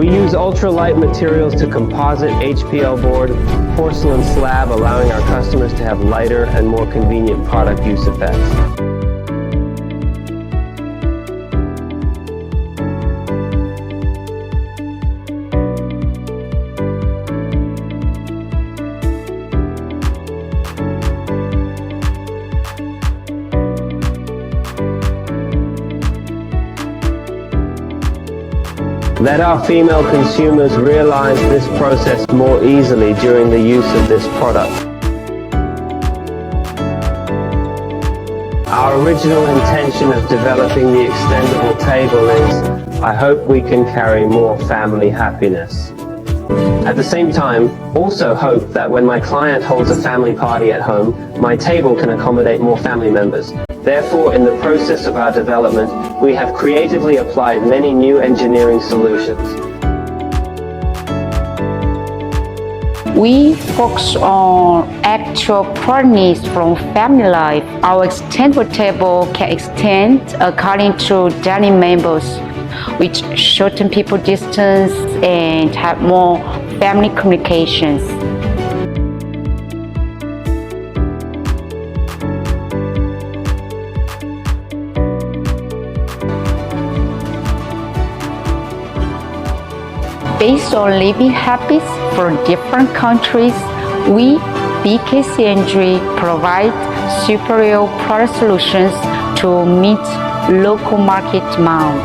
We use ultra-light materials to composite HPL board, porcelain slab, allowing our customers to have lighter and more convenient product use effects. Let our female consumers realize this process more easily during the use of this product. Our original intention of developing the extendable table is, I hope we can carry more family happiness. At the same time, also hope that when my client holds a family party at home, my table can accommodate more family members. Therefore, in the process of our development, we have creatively applied many new engineering solutions. We focus on actual product needs from family life. Our extendable table can extend according to dining members, which shorten people distance and have more family communications. Based on living habits from different countries, we, BK Ciandre, provide superior product solutions to meet local market demand.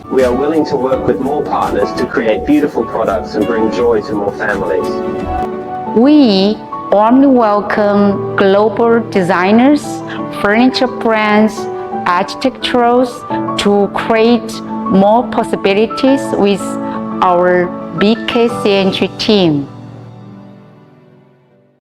We are willing to work with more partners to create beautiful products and bring joy to more families. We warmly welcome global designers, furniture brands, architecturals to create more possibilities with our BK Ciandre team.